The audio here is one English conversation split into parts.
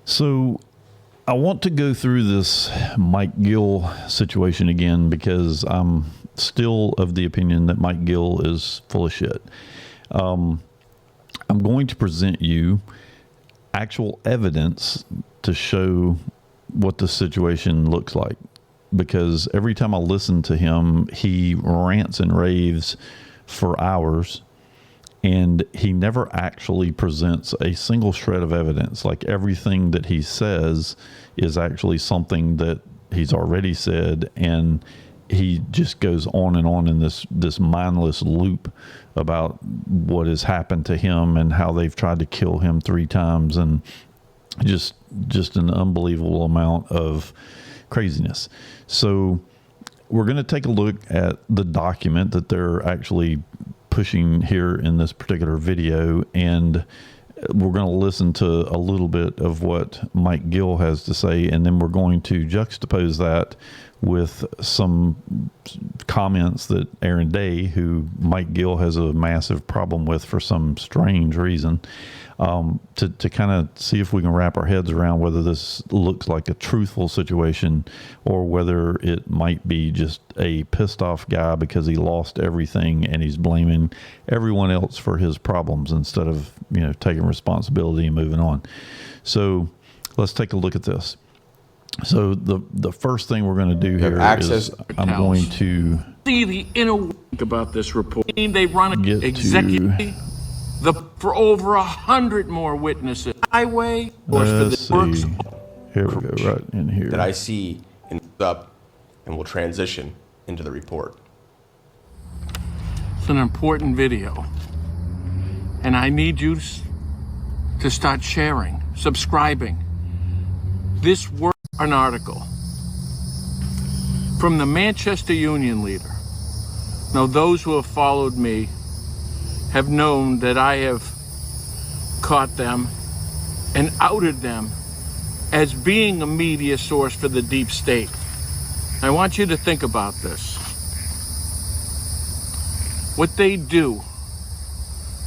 So I want to go through this Mike Gill situation again because I'm still of the opinion that Mike Gill is full of shit. I'm going to present you actual evidence to show what the situation looks like, because every time I listen to him, he rants and raves for hours, and he never actually presents a single shred of evidence. Like, everything that he says is actually something that he's already said, and he just goes on and on in this mindless loop about what has happened to him and how they've tried to kill him 3 times, and just an unbelievable amount of craziness. So we're going to take a look at the document that they're actually pushing here in this particular video, and we're going to listen to a little bit of what Mike Gill has to say, and then we're going to juxtapose that with some comments that Aaron Day, who Mike Gill has a massive problem with for some strange reason, to kind of see if we can wrap our heads around whether this looks like a truthful situation or whether it might be just a pissed off guy because he lost everything and he's blaming everyone else for his problems instead of, taking responsibility and moving on. So let's take a look at this. So the first thing we're going to do here is I'm going to see the inner work about this report. They run executive for over 100 more witnesses. Highway. Let's see. Here we go, right in here. That I see up and will transition into the report. It's an important video, and I need you to start sharing, subscribing. This work, an article from the Manchester Union leader. Now, those who have followed me have known that I have caught them and outed them as being a media source for the deep state. I want you to think about this. What they do,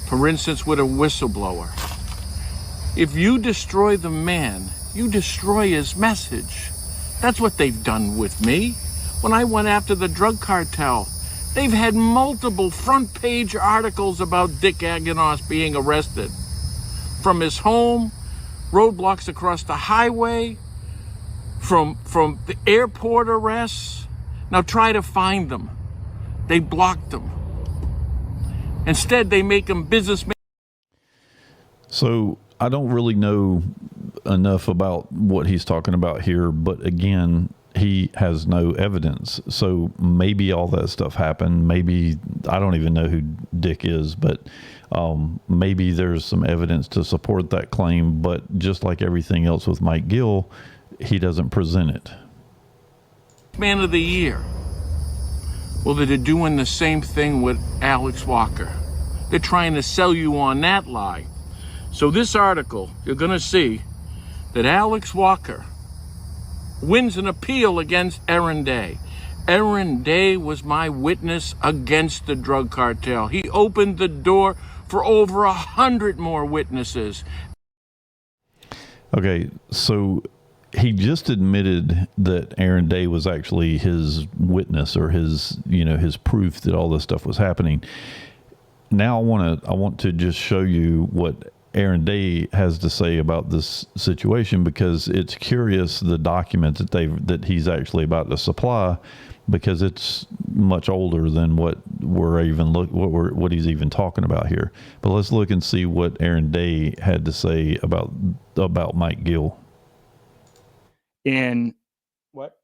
for instance, with a whistleblower, if you destroy the man, you destroy his message. That's what they've done with me. When I went after the drug cartel, they've had multiple front page articles about Dick Aganos being arrested. From his home, roadblocks across the highway, from the airport arrests. Now try to find them. They blocked them. Instead, they make them businessmen. So I don't really know enough about what he's talking about here, but again, he has no evidence. So maybe all that stuff happened. Maybe, I don't even know who Dick is, but maybe there's some evidence to support that claim. But just like everything else with Mike Gill, he doesn't present it. Man of the Year. Well, they're doing the same thing with Alex Walker. They're trying to sell you on that lie. So this article, you're going to see that Alex Walker wins an appeal against Aaron Day. Aaron Day was my witness against the drug cartel. He opened the door for over 100 more witnesses. Okay, so he just admitted that Aaron Day was actually his witness, or his proof that all this stuff was happening. Now I want to just show you what Aaron Day has to say about this situation, because it's curious, the document that he's actually about to supply, because it's much older than what he's even talking about here. But let's look and see what Aaron Day had to say about Mike Gill. In what?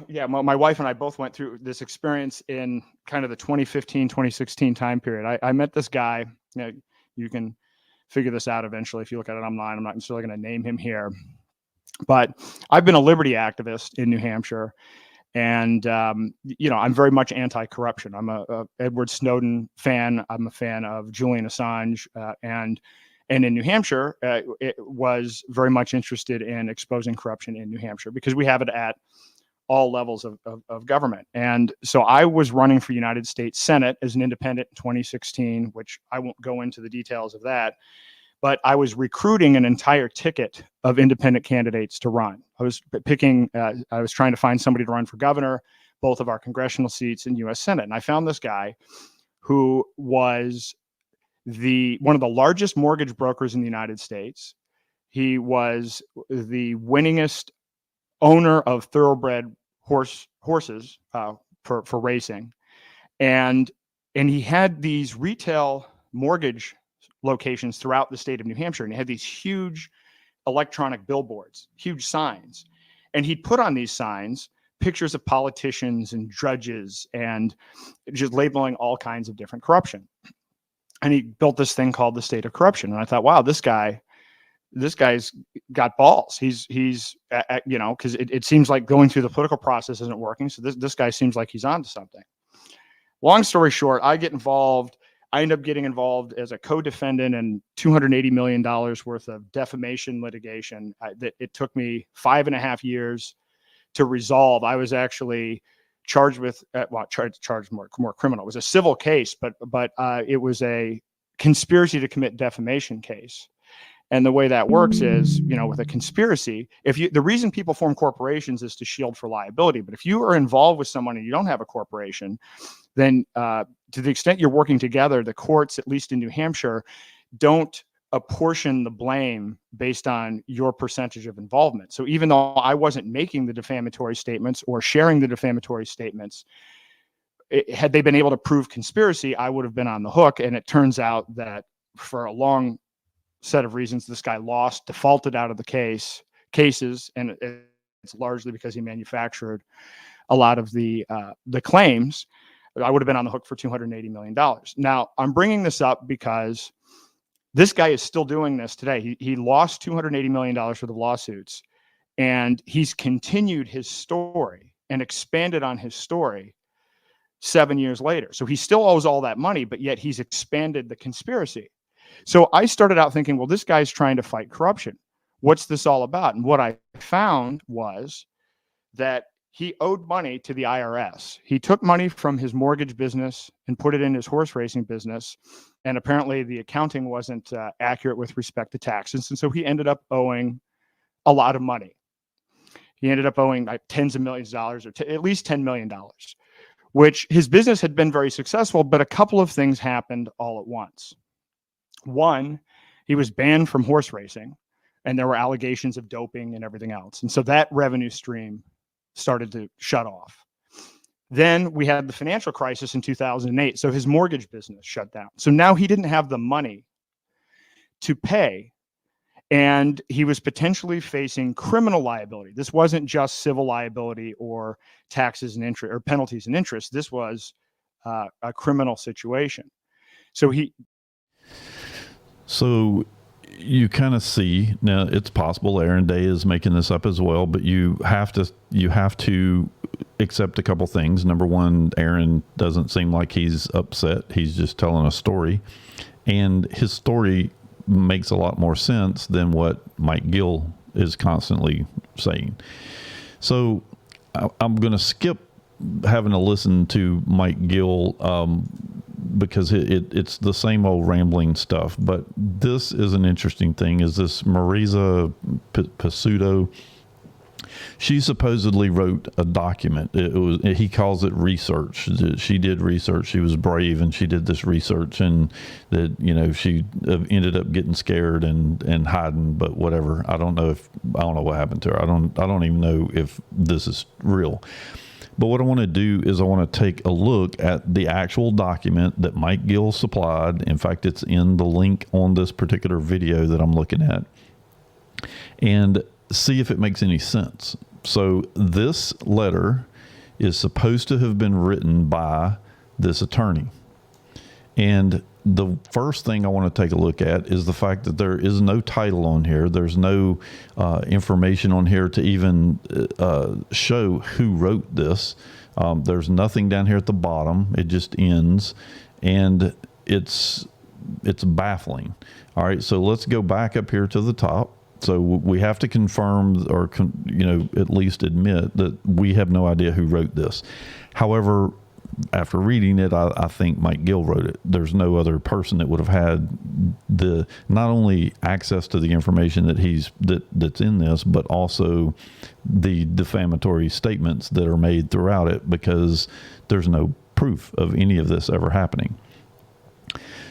Yeah, my wife and I both went through this experience in kind of the 2015, 2016 time period. I met this guy. You can figure this out eventually if you look at it online. I'm not necessarily going to name him here, but I've been a liberty activist in New Hampshire, and I'm very much anti-corruption. I'm a Edward Snowden fan. I'm a fan of Julian Assange, and in New Hampshire, it was very much interested in exposing corruption in New Hampshire because we have it at all levels of government. And so I was running for United States Senate as an independent in 2016, which I won't go into the details of that. but I was recruiting an entire ticket of independent candidates to run. I was trying to find somebody to run for governor, both of our congressional seats and U.S. Senate. And I found this guy who was one of the largest mortgage brokers in the United States. He was the winningest owner of thoroughbred horses for racing. And he had these retail mortgage locations throughout the state of New Hampshire. And he had these huge electronic billboards, huge signs. And he'd put on these signs pictures of politicians and judges and just labeling all kinds of different corruption. And he built this thing called the State of Corruption. And I thought, wow, this guy's got balls. He's because it seems like going through the political process isn't working. So this guy seems like he's onto something. Long story short, I get involved. I end up getting involved as a co-defendant in $280 million worth of defamation litigation. It took me 5.5 years to resolve. I was actually charged with, charged more criminal. It was a civil case, but it was a conspiracy to commit defamation case. And the way that works is, with a conspiracy, the reason people form corporations is to shield for liability. But if you are involved with someone and you don't have a corporation, then to the extent you're working together, the courts, at least in New Hampshire, don't apportion the blame based on your percentage of involvement. So even though I wasn't making the defamatory statements or sharing the defamatory statements, had they been able to prove conspiracy, I would have been on the hook. And it turns out that for a long set of reasons, this guy defaulted out of the cases, and it's largely because he manufactured a lot of the claims. I would have been on the hook for $280 million. Now, I'm bringing this up because this guy is still doing this today. He lost $280 million worth of lawsuits, and he's continued his story and expanded on his story 7 years later. So he still owes all that money, but yet he's expanded the conspiracy. So I started out thinking, well, this guy's trying to fight corruption. What's this all about? And what I found was that he owed money to the IRS. He took money from his mortgage business and put it in his horse racing business. And apparently the accounting wasn't accurate with respect to taxes. And so he ended up owing a lot of money. He ended up owing like tens of millions of dollars, or at least $10 million, which his business had been very successful, but a couple of things happened all at once. One, he was banned from horse racing, and there were allegations of doping and everything else. And so that revenue stream started to shut off. Then we had the financial crisis in 2008. So his mortgage business shut down. So now he didn't have the money to pay, and he was potentially facing criminal liability. This wasn't just civil liability or taxes and interest or penalties and interest. This was a criminal situation. So you kind of see now, it's possible Aaron Day is making this up as well, but you have to accept a couple things. Number one, Aaron doesn't seem like he's upset. He's just telling a story, and his story makes a lot more sense than what Mike Gill is constantly saying. So I'm going to skip having to listen to Mike Gill, because it's the same old rambling stuff. But this is an interesting thing, is this Marisa Pasuto. She supposedly wrote a document. He calls it research. She did research. She was brave, and she did this research, and that, she ended up getting scared and hiding, but whatever. I don't know what happened to her. I don't even know if this is real. But what I want to do is I want to take a look at the actual document that Mike Gill supplied. In fact, it's in the link on this particular video that I'm looking at, and see if it makes any sense. So this letter is supposed to have been written by this attorney. And the first thing I want to take a look at is the fact that there is no title on here. There's no information on here to even show who wrote this. There's nothing down here at the bottom. It just ends, and it's baffling. All right, so let's go back up here to the top. So we have to confirm, or at least admit that we have no idea who wrote this. However, after reading it, I think Mike Gill wrote it. There's no other person that would have had the not only access to the information that's in this, but also the defamatory statements that are made throughout it, because there's no proof of any of this ever happening.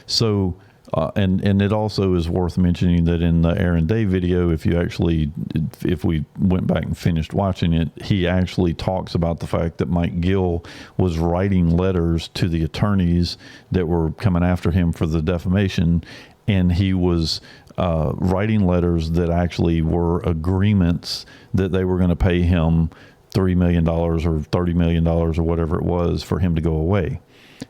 So, and it also is worth mentioning that in the Aaron Day video, if we went back and finished watching it, he actually talks about the fact that Mike Gill was writing letters to the attorneys that were coming after him for the defamation, and he was writing letters that actually were agreements that they were going to pay him $3 million or $30 million or whatever it was for him to go away.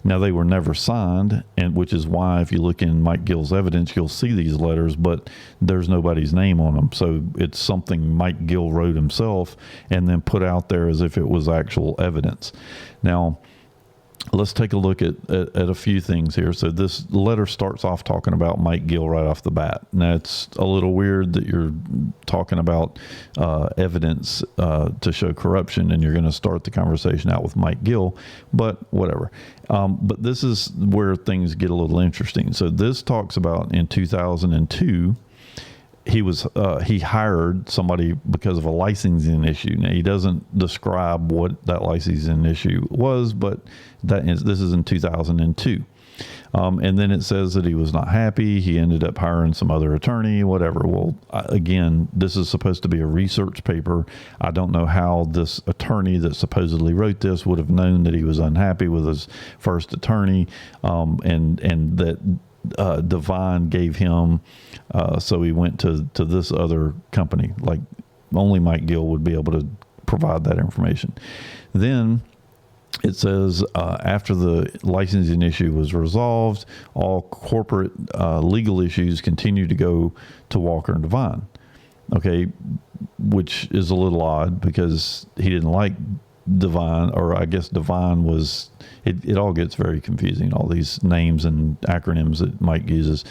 Now, they were never signed, and which is why if you look in Mike Gill's evidence, you'll see these letters, but there's nobody's name on them. So it's something Mike Gill wrote himself and then put out there as if it was actual evidence. Now, let's take a look at a few things here. So this letter starts off talking about Mike Gill right off the bat. Now, it's a little weird that you're talking about evidence to show corruption, and you're going to start the conversation out with Mike Gill, but whatever. But this is where things get a little interesting. So this talks about in 2002, he hired somebody because of a licensing issue. Now, he doesn't describe what that licensing issue was, but this is in 2002. And then it says that he was not happy. He ended up hiring some other attorney, whatever. Well, again, this is supposed to be a research paper. I don't know how this attorney that supposedly wrote this would have known that he was unhappy with his first attorney, and that Divine gave him, so he went to this other company. Like, only Mike Gill would be able to provide that information. Then it says after the licensing issue was resolved, all corporate legal issues continue to go to Walker and Divine. Okay, which is a little odd because he didn't like Divine, or I guess Divine was, it all gets very confusing, all these names and acronyms that Mike uses.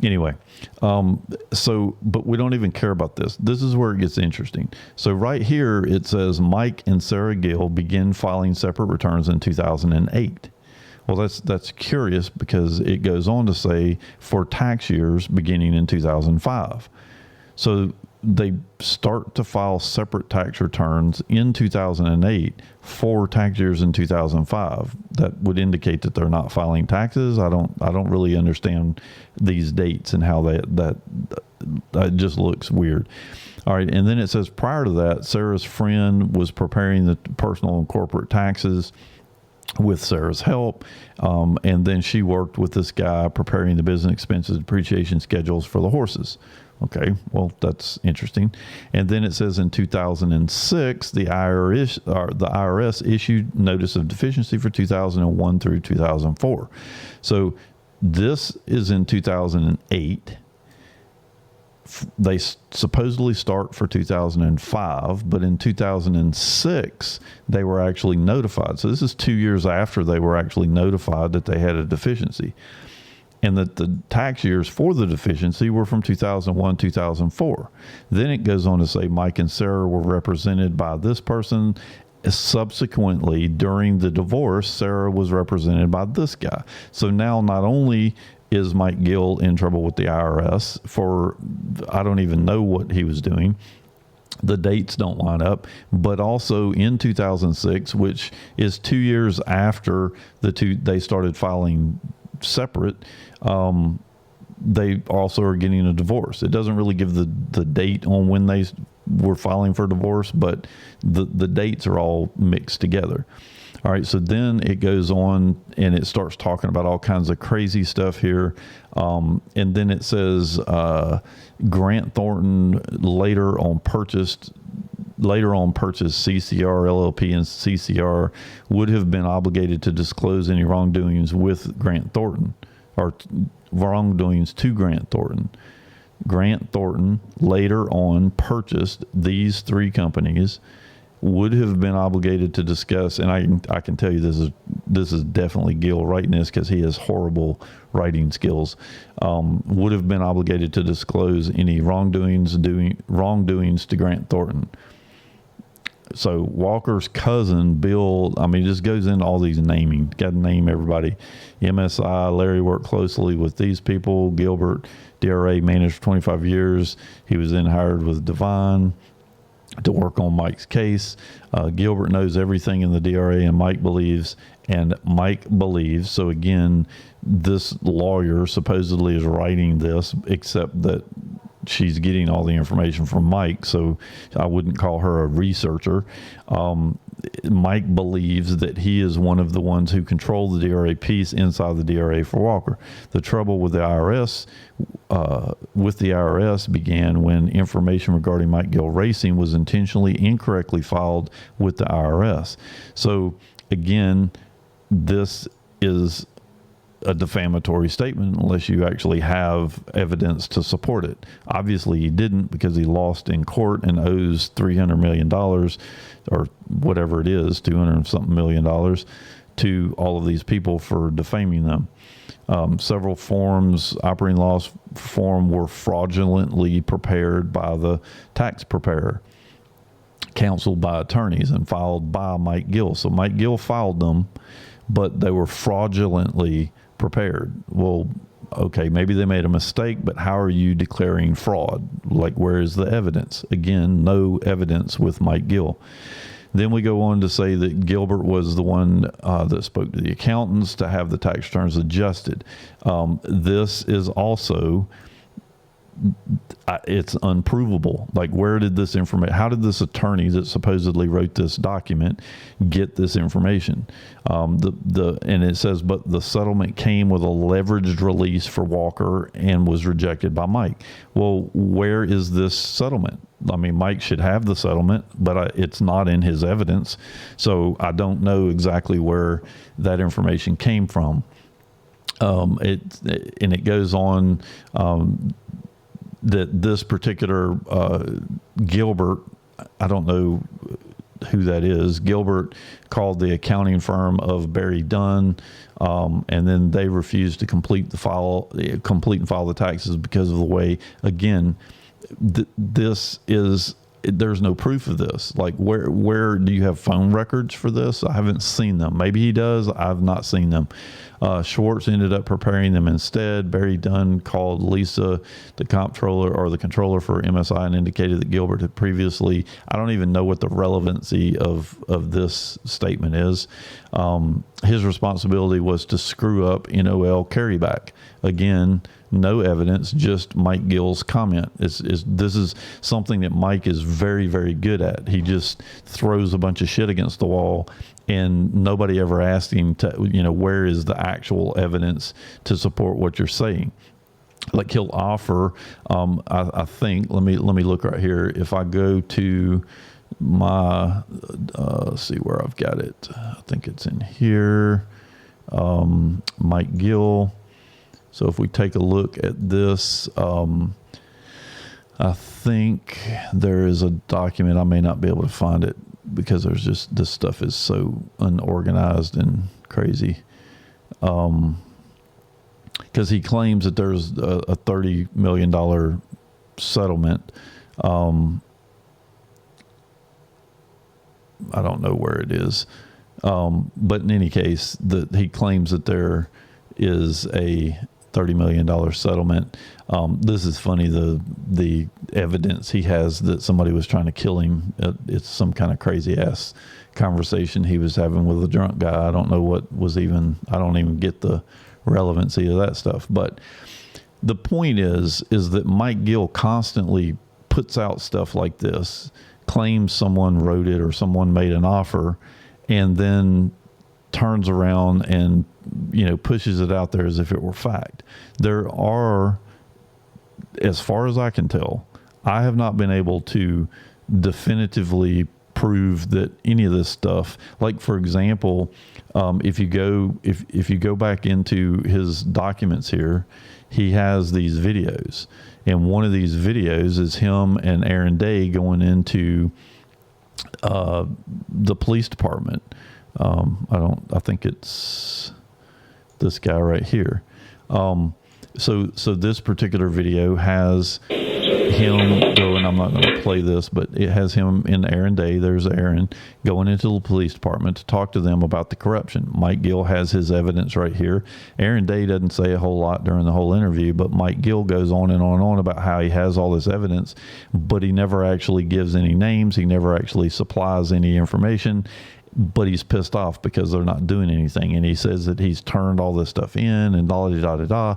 Anyway, but we don't even care about this. This is where it gets interesting. So right here, it says Mike and Sarah Gill begin filing separate returns in 2008. Well, that's curious because it goes on to say for tax years beginning in 2005. So they start to file separate tax returns in 2008 for tax years in 2005. That would indicate that they're not filing taxes. I don't really understand these dates and how that just looks weird. All right, and then it says prior to that, Sarah's friend was preparing the personal and corporate taxes with Sarah's help, and then she worked with this guy preparing the business expenses depreciation schedules for the horses. Okay, well, that's interesting. And then it says in 2006, the IRS issued notice of deficiency for 2001 through 2004. So this is in 2008. They supposedly start for 2005, but in 2006, they were actually notified. So this is 2 years after they were actually notified that they had a deficiency, and that the tax years for the deficiency were from 2001, 2004. Then it goes on to say Mike and Sarah were represented by this person. Subsequently, during the divorce, Sarah was represented by this guy. So now not only is Mike Gill in trouble with the IRS for, I don't even know what he was doing, the dates don't line up, but also in 2006, which is 2 years after they started filing separate, they also are getting a divorce. It doesn't really give the date on when they were filing for divorce, but the dates are all mixed together. All right, so then it goes on and it starts talking about all kinds of crazy stuff here. And then it says Grant Thornton later on purchased CCR LLP, and CCR would have been obligated to disclose any wrongdoings with Grant Thornton, or wrongdoings to Grant Thornton. Grant Thornton later on purchased these three companies, would have been obligated to discuss, and I can tell you this is definitely Gill writing this because he has horrible writing skills. Would have been obligated to disclose any wrongdoings to Grant Thornton. So Walker's cousin, Bill, I mean, just goes into all these naming. Got to name everybody. MSI, Larry worked closely with these people. Gilbert, DRA managed for 25 years. He was then hired with Divine to work on Mike's case. Gilbert knows everything in the DRA, and Mike believes. So again, this lawyer supposedly is writing this, except that she's getting all the information from Mike, so I wouldn't call her a researcher. Mike believes that he is one of the ones who control the DRA piece inside the DRA for Walker. The trouble with the IRS, began when information regarding Mike Gill Racing was intentionally incorrectly filed with the IRS. So again, this is a defamatory statement unless you actually have evidence to support it. Obviously he didn't, because he lost in court and owes $300 million or whatever it is, 200 something million dollars to all of these people for defaming them. Several forms, operating loss form, were fraudulently prepared by the tax preparer, counseled by attorneys, and filed by Mike Gill. So Mike Gill filed them, but they were fraudulently prepared. Well, okay, maybe they made a mistake, but how are you declaring fraud? Like, where is the evidence? Again, no evidence with Mike Gill. Then we go on to say that Gilbert was the one that spoke to the accountants to have the tax returns adjusted. This is also, it's unprovable. Like, where did this information, how did this attorney that supposedly wrote this document get this information? And it says, but the settlement came with a leveraged release for Walker and was rejected by Mike. Well, where is this settlement? I mean, Mike should have the settlement, but it's not in his evidence. So I don't know exactly where that information came from. It goes on, that this particular Gilbert, I don't know who that is. Gilbert called the accounting firm of Barry Dunn, and then they refused to complete and file the taxes because of the way. Again, this is, there's no proof of this. Like, where do you have phone records for this? I haven't seen them. Maybe he does. I've not seen them. Schwartz ended up preparing them instead. Barry Dunn called Lisa, the comptroller or the controller for MSI, and indicated that Gilbert had previously, I don't even know what the relevancy of this statement is. His responsibility was to screw up NOL carryback. Again, no evidence, just Mike Gill's comment. This is something that Mike is very, very good at. He just throws a bunch of shit against the wall, and nobody ever asked him to, where is the actual evidence to support what you're saying? Like, he'll offer, I think, let me look right here. If I go to my, let's see where I've got it. I think it's in here. Mike Gill. So if we take a look at this, I think there is a document. I may not be able to find it because there's just, this stuff is so unorganized and crazy. Because he claims that there's a $30 million settlement. I don't know where it is. But in any case, he claims that there is a $30 million settlement. This is funny. The evidence he has that somebody was trying to kill him. It's some kind of crazy ass conversation he was having with a drunk guy. I don't know what was even, I don't even get the relevancy of that stuff. But the point is that Mike Gill constantly puts out stuff like this, claims someone wrote it or someone made an offer, and then turns around and pushes it out there as if it were fact. There are, as far as I can tell, I have not been able to definitively prove that any of this stuff, like, for example, if you go back into his documents here, he has these videos, and one of these videos is him and Aaron Day going into the police department. I think it's this guy right here. So this particular video has him going, I'm not going to play this, but it has him and Aaron Day. There's Aaron going into the police department to talk to them about the corruption. Mike Gill has his evidence right here. Aaron Day doesn't say a whole lot during the whole interview, but Mike Gill goes on and on and on about how he has all this evidence, but he never actually gives any names. He never actually supplies any information. But he's pissed off because they're not doing anything. And he says that he's turned all this stuff in and da-da-da-da-da.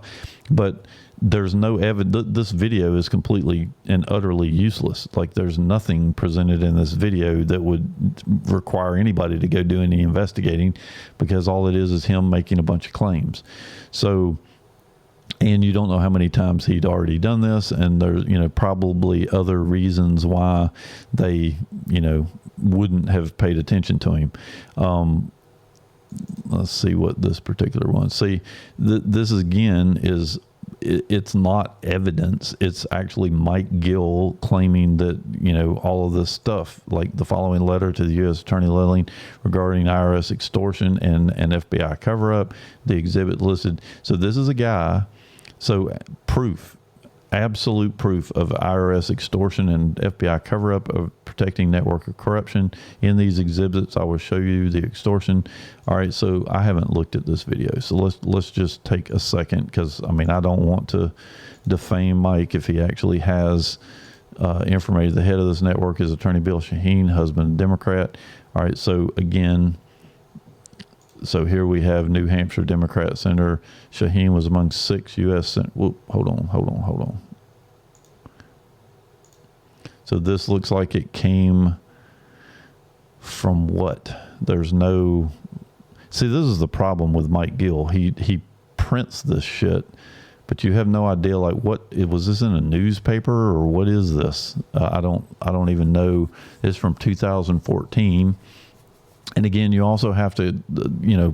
But there's no evidence. This video is completely and utterly useless. Like, there's nothing presented in this video that would require anybody to go do any investigating, because all it is him making a bunch of claims. So, and you don't know how many times he'd already done this, and there's, probably other reasons why they, wouldn't have paid attention to him. Let's see what this particular one. See, this again is, it's not evidence. It's actually Mike Gill claiming that, all of this stuff, like the following letter to the U.S. Attorney Lilling regarding IRS extortion and FBI cover-up, the exhibit listed. So this is a guy, so proof, absolute proof of IRS extortion and FBI cover-up of protecting network of corruption. In these exhibits, I will show you the extortion. All right, so I haven't looked at this video, so let's just take a second, because I don't want to defame Mike if he actually has information. The head of this network is Attorney Bill Shaheen, husband Democrat. All right, so again, so here we have New Hampshire Democrat Senator Shaheen was among 6 U.S. Hold on. So this looks like it came from what? There's no... See, this is the problem with Mike Gill. He prints this shit, but you have no idea, like, what... Was this in a newspaper, or what is this? I don't even know. It's from 2014. And again, you also have to,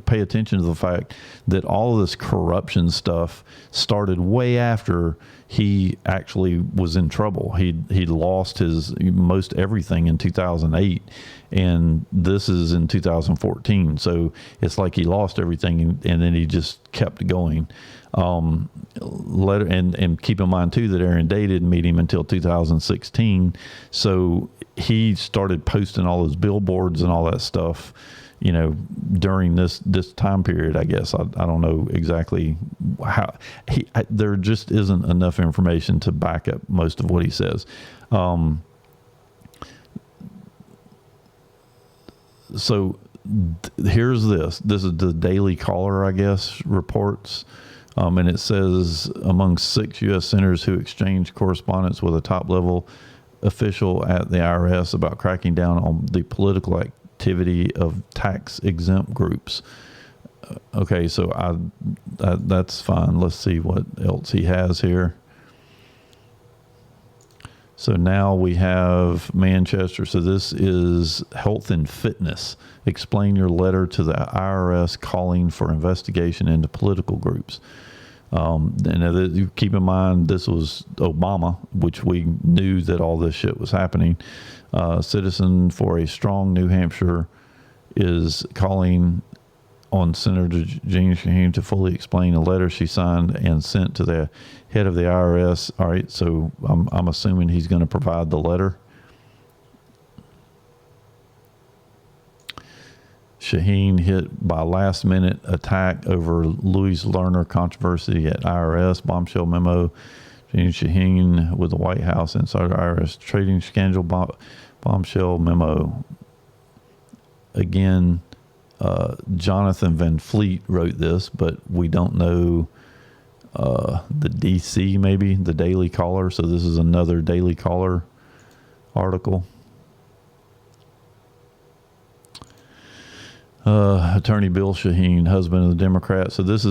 pay attention to the fact that all of this corruption stuff started way after he actually was in trouble. He lost his most everything in 2008, and this is in 2014. So it's like he lost everything, and then he just kept going. And keep in mind too that Aaron Day didn't meet him until 2016. So he started posting all his billboards and all that stuff, during this time period. I guess I don't know exactly how there just isn't enough information to back up most of what he says. So here's this is the Daily Caller, I guess, reports. And it says among 6 U.S. senators who exchanged correspondence with a top-level official at the IRS about cracking down on the political activity of tax-exempt groups. Okay, so that's fine. Let's see what else he has here. So now we have Manchester. So this is health and fitness. Explain your letter to the IRS calling for investigation into political groups. And you keep in mind, this was Obama, which we knew that all this shit was happening. Citizen for a Strong New Hampshire is calling on Senator Jean Shaheen to fully explain a letter she signed and sent to the head of the IRS. All right, so I'm assuming he's going to provide the letter. Shaheen hit by last-minute attack over Louis Lerner controversy at IRS. Bombshell memo. Shaheen with the White House inside IRS trading scandal. Bombshell memo. Again, Jonathan Van Fleet wrote this, but we don't know the DC, maybe, the Daily Caller. So this is another Daily Caller article. Attorney Bill Shaheen, husband of the Democrat. So this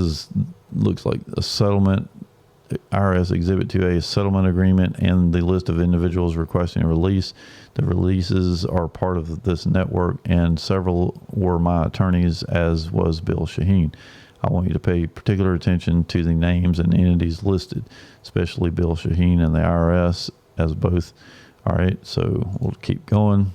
looks like a settlement. IRS Exhibit 2A, settlement agreement, and the list of individuals requesting a release. The releases are part of this network, and several were my attorneys, as was Bill Shaheen. I want you to pay particular attention to the names and entities listed, especially Bill Shaheen and the IRS as both. All right, so we'll keep going.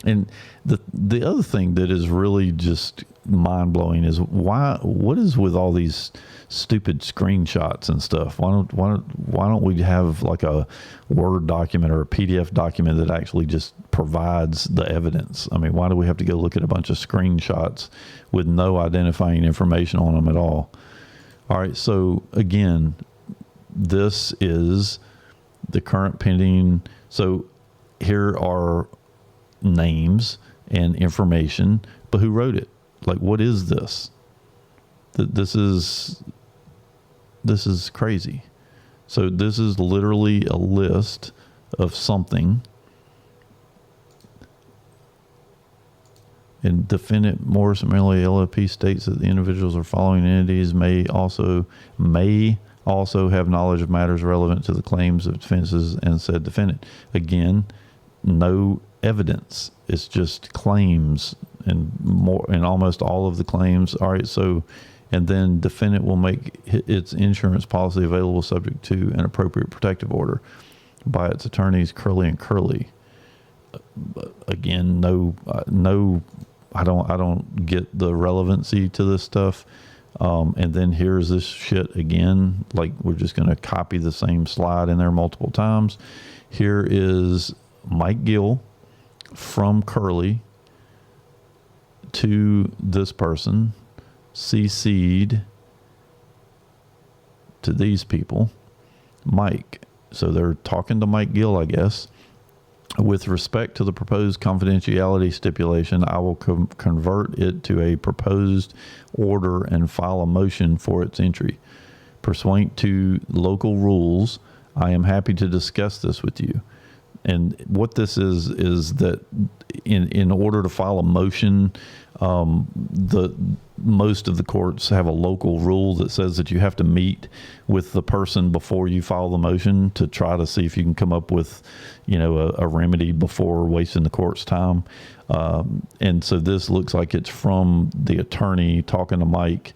And the other thing that is really just mind-blowing is what is with all these stupid screenshots and stuff. Why don't we have like a Word document or a PDF document that actually just provides the evidence? I mean, why do we have to go look at a bunch of screenshots with no identifying information on them at all? All right, so again, this is the current pending. So here are names and information, but who wrote it? Like, what is this? This is crazy. So this is literally a list of something. And defendant Morris Merely LLP states that the individuals or following entities may also have knowledge of matters relevant to the claims of defenses and said defendant. Again, no evidence. It's just claims, and more, and almost all of the claims. All right, so, and then defendant will make its insurance policy available subject to an appropriate protective order by its attorneys Curley and Curley. Again, no, I don't get the relevancy to this stuff. And then here's this shit again. Like, we're just going to copy the same slide in there multiple times. Here is Mike Gill from Curley to this person, CC'd to these people, Mike. So they're talking to Mike Gill, I guess. With respect to the proposed confidentiality stipulation, I will convert it to a proposed order and file a motion for its entry. Pursuant to local rules, I am happy to discuss this with you. And what this is that in order to file a motion, most of the courts have a local rule that says that you have to meet with the person before you file the motion to try to see if you can come up with, a remedy before wasting the court's time. And so this looks like it's from the attorney talking to Mike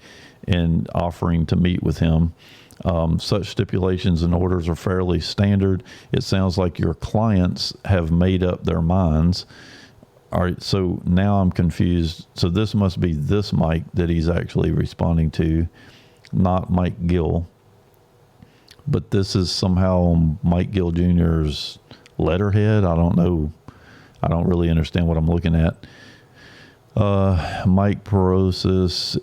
and offering to meet with him. Such stipulations and orders are fairly standard. It sounds like your clients have made up their minds. All right, so now I'm confused. So this must be this Mike that he's actually responding to, not Mike Gill. But this is somehow Mike Gill Jr.'s letterhead. I don't know. I don't really understand what I'm looking at. Mike Perosis.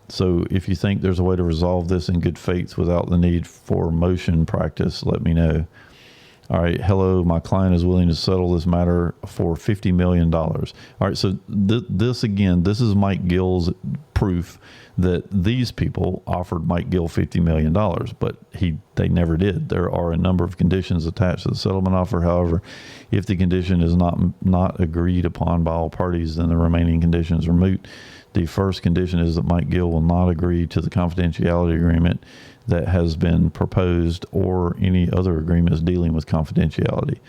So if you think there's a way to resolve this in good faith without the need for motion practice, let me know. All right. Hello. My client is willing to settle this matter for $50 million. All right. So this is Mike Gill's proof that these people offered Mike Gill $50 million, but they never did. There are a number of conditions attached to the settlement offer. However, if the condition is not agreed upon by all parties, then the remaining conditions are moot. The first condition is that Mike Gill will not agree to the confidentiality agreement that has been proposed or any other agreements dealing with confidentiality.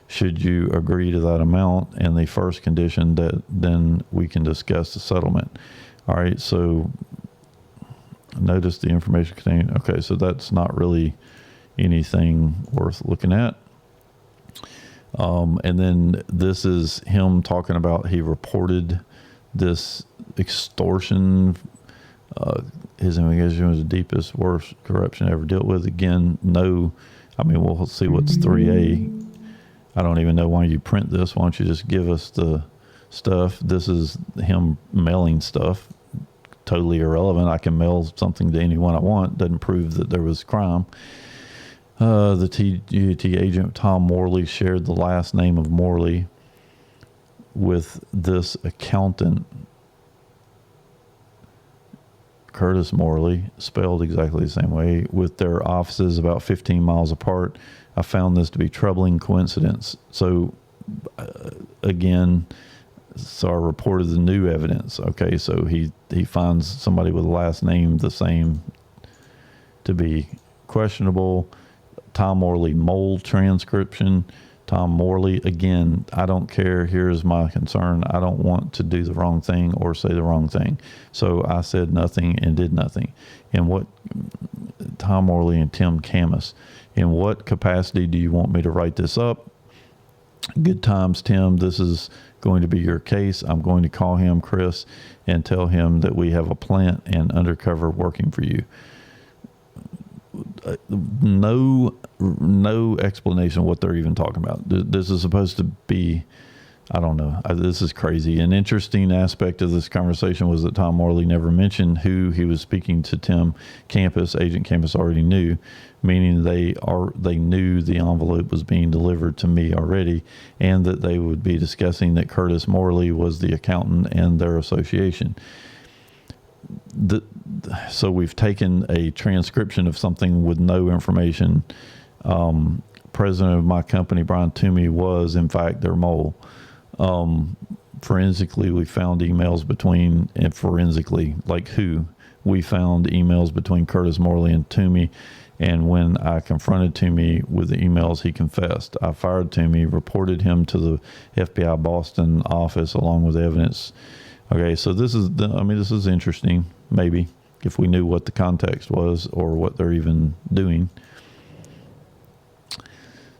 Should you agree to that amount and the first condition, that then we can discuss the settlement. All right, so notice the information contained. Okay, so that's not really anything worth looking at. And then this is him talking about he reported this extortion. His investigation was the deepest, worst corruption ever dealt with. Again, no. I mean, we'll see what's 3A. I don't even know why you print this. Why don't you just give us the stuff? This is him mailing stuff. Totally irrelevant. I can mail something to anyone I want. Doesn't prove that there was crime. The TUT agent Tom Morley shared the last name of Morley with this accountant, Curtis Morley, spelled exactly the same way, with their offices about 15 miles apart. I found this to be troubling coincidence. So again, so I reported the new evidence. Okay, so he finds somebody with a last name the same to be questionable. Tom Morley mole transcription. Tom Morley, again, I don't care. Here's my concern. I don't want to do the wrong thing or say the wrong thing. So I said nothing and did nothing. And what, Tom Morley and Tim Camus, in what capacity do you want me to write this up? Good times, Tim. This is going to be your case. I'm going to call him, Chris, and tell him that we have a plant and undercover working for you. No explanation of what they're even talking about. This is supposed to be, I don't know. This is crazy. An interesting aspect of this conversation was that Tom Morley never mentioned who he was speaking to. Tim Campus, Agent Campus, already knew, meaning they knew the envelope was being delivered to me already, and that they would be discussing that Curtis Morley was the accountant and their association. So we've taken a transcription of something with no information. President of my company, Brian Toomey, was in fact their mole. Forensically, we found emails between, and forensically, like who? We found emails between Curtis Morley and Toomey, and when I confronted Toomey with the emails, he confessed. I fired Toomey, reported him to the FBI Boston office along with evidence. Okay, so this is interesting, maybe, if we knew what the context was or what they're even doing.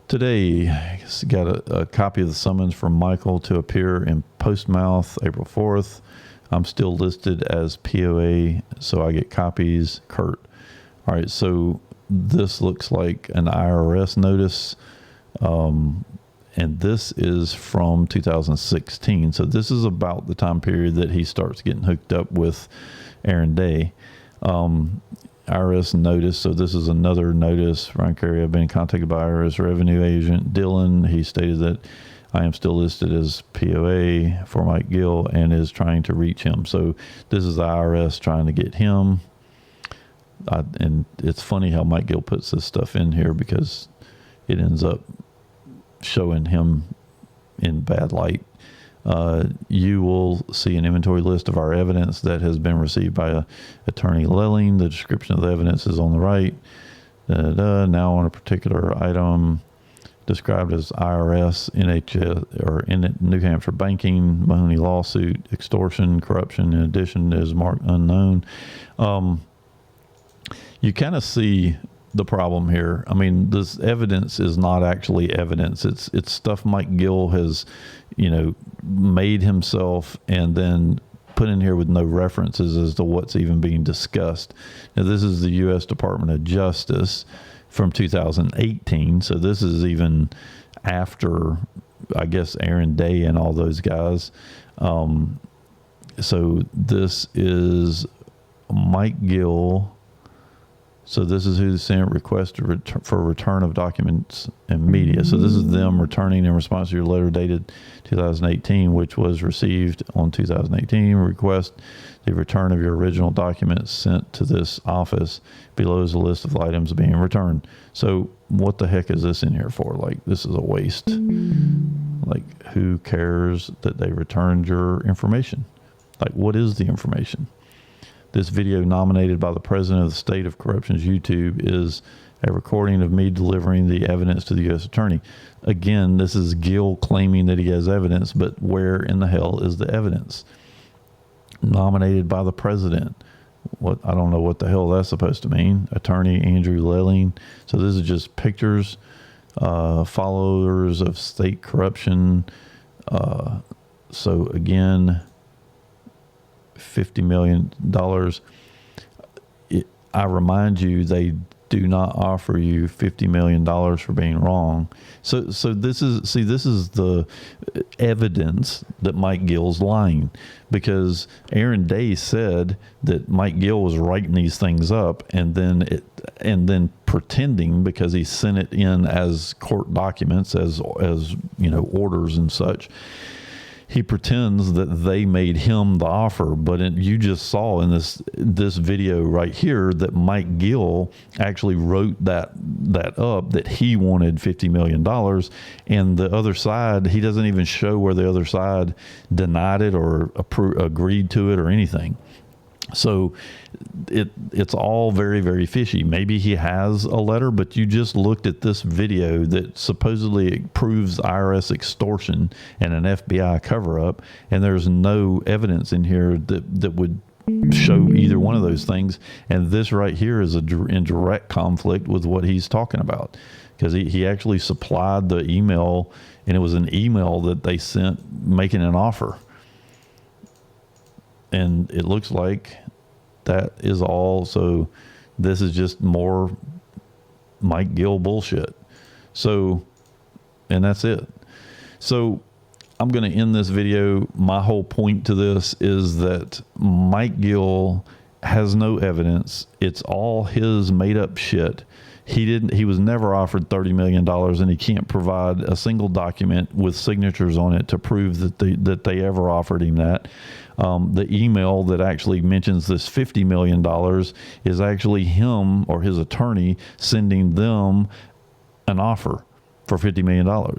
Today, I got a copy of the summons from Michael to appear in Postmouth April 4th. I'm still listed as POA, so I get copies. Kurt. All right, so this looks like an IRS notice, and this is from 2016. So this is about the time period that he starts getting hooked up with Aaron Day. IRS notice. So this is another notice. Ryan Carey, I've been contacted by IRS revenue agent Dylan. He stated that I am still listed as POA for Mike Gill and is trying to reach him. So this is the IRS trying to get him. And it's funny how Mike Gill puts this stuff in here because it ends up showing him in bad light. You will see an inventory list of our evidence that has been received by Attorney Lelling. The description of the evidence is on the right. Now on a particular item described as IRS, NHS, or in New Hampshire banking, Mahoney lawsuit, extortion, corruption. In addition, is marked unknown. You kind of see the problem here. I mean, this evidence is not actually evidence. It's stuff Mike Gill has, made himself and then put in here with no references as to what's even being discussed. Now, this is the U.S. Department of Justice from 2018. So this is even after, I guess, Aaron Day and all those guys. So this is Mike Gill. So this is who sent request for return of documents and media. So this is them returning in response to your letter dated 2018, which was received on 2018. Request the return of your original documents sent to this office. Below is a list of items being returned. So what the heck is this in here for? Like, this is a waste. Like, who cares that they returned your information? Like, what is the information? This video, nominated by the president of the state of corruption's YouTube, is a recording of me delivering the evidence to the U.S. attorney. Again, this is Gill claiming that he has evidence, but where in the hell is the evidence? Nominated by the president. What? I don't know what the hell that's supposed to mean. Attorney Andrew Lelling. So this is just pictures, followers of state corruption. So again, $50 million. I remind you, they do not offer you $50 million for being wrong. So this is the evidence that Mike Gill's lying, because Aaron Day said that Mike Gill was writing these things up and then pretending, because he sent it in as court documents, as orders and such. He pretends that they made him the offer, but you just saw in this video right here that Mike Gill actually wrote that up, that he wanted $50 million, and the other side, he doesn't even show where the other side denied it or agreed to it or anything. So it's all very, very fishy. Maybe he has a letter, but you just looked at this video that supposedly proves IRS extortion and an FBI cover-up, and there's no evidence in here that would show either one of those things. And this right here is in direct conflict with what he's talking about, because he actually supplied the email, and it was an email that they sent making an offer. And it looks like that is all. So this is just more Mike Gill bullshit. So, and that's it. So I'm going to end this video. My whole point to this is that Mike Gill has no evidence. It's all his made up shit. He was never offered $30 million, and he can't provide a single document with signatures on it to prove that they ever offered him that. The email that actually mentions this $50 million is actually him or his attorney sending them an offer for $50 million.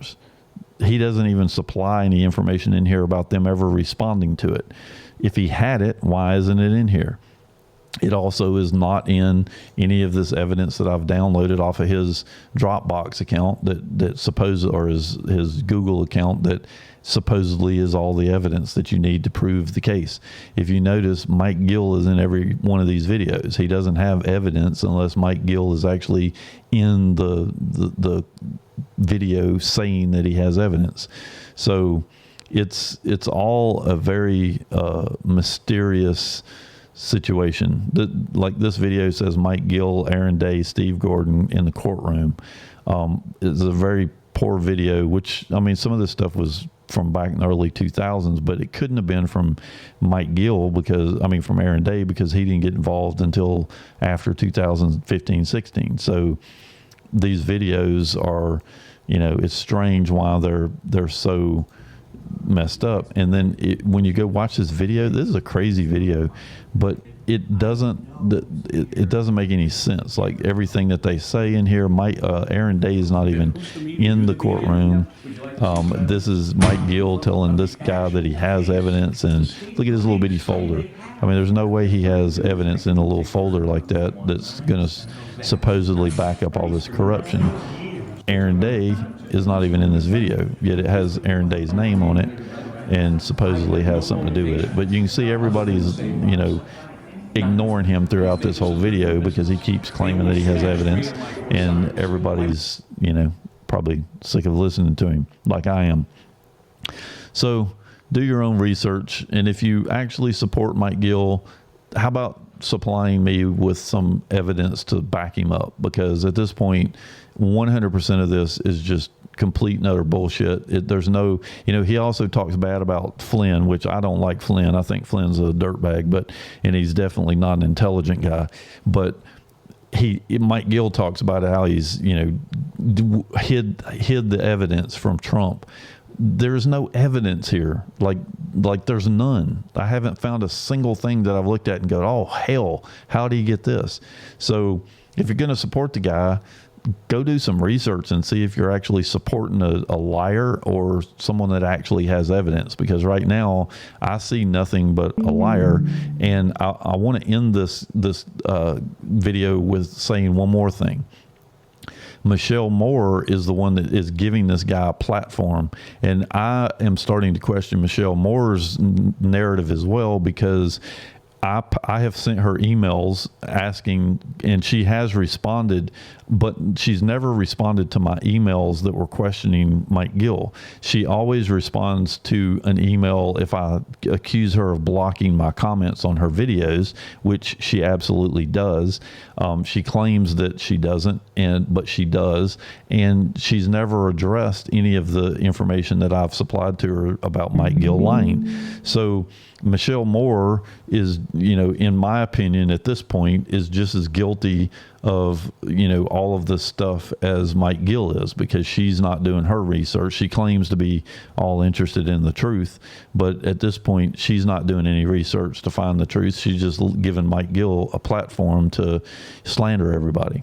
He doesn't even supply any information in here about them ever responding to it. If he had it, why isn't it in here? It also is not in any of this evidence that I've downloaded off of his Dropbox account that or his Google account that supposedly is all the evidence that you need to prove the case. If you notice, Mike Gill is in every one of these videos. He doesn't have evidence unless Mike Gill is actually in the video saying that he has evidence. So it's all a very mysterious situation. Like this video says Mike Gill, Aaron Day, Steve Gordon in the courtroom. It's a very poor video, which, I mean, some of this stuff was from back in the early 2000s, but it couldn't have been from Mike Gill from Aaron Day, because he didn't get involved until after 2015, 16. So these videos are, it's strange why they're so messed up. And then when you go watch this video, this is a crazy video, but it doesn't make any sense. Like everything that they say in here, Aaron Day is not even in the courtroom. This is Mike Gill telling this guy that he has evidence, and look at his little bitty folder. I mean, there's no way he has evidence in a little folder like that's going to supposedly back up all this corruption. Aaron Day is not even in this video, yet it has Aaron Day's name on it and supposedly has something to do with it. But you can see everybody's, ignoring him throughout this whole video because he keeps claiming that he has evidence, and everybody's, probably sick of listening to him like I am. So do your own research. And if you actually support Mike Gill, how about supplying me with some evidence to back him up? Because at this point, 100% of this is just complete and utter bullshit. There's no, he also talks bad about Flynn, which I don't like Flynn. I think Flynn's a dirtbag, and he's definitely not an intelligent guy. But Mike Gill talks about how he's, hid the evidence from Trump. There's no evidence here. Like there's none. I haven't found a single thing that I've looked at and go, oh hell, how do you get this? So if you're going to support the guy, go do some research and see if you're actually supporting a liar or someone that actually has evidence. Because right now I see nothing but a liar. And I want to end this video with saying one more thing. Michelle Moore is the one that is giving this guy a platform. And I am starting to question Michelle Moore's narrative as well, because I have sent her emails asking, and she has responded, but she's never responded to my emails that were questioning Mike Gill. She always responds to an email if I accuse her of blocking my comments on her videos, which she absolutely does. She claims that she doesn't, but she does. And she's never addressed any of the information that I've supplied to her about Mike Gill lying. So Michelle Moore is, in my opinion at this point, is just as guilty of, all of this stuff as Mike Gill is, because she's not doing her research. She claims to be all interested in the truth, but at this point, she's not doing any research to find the truth. She's just giving Mike Gill a platform to slander everybody.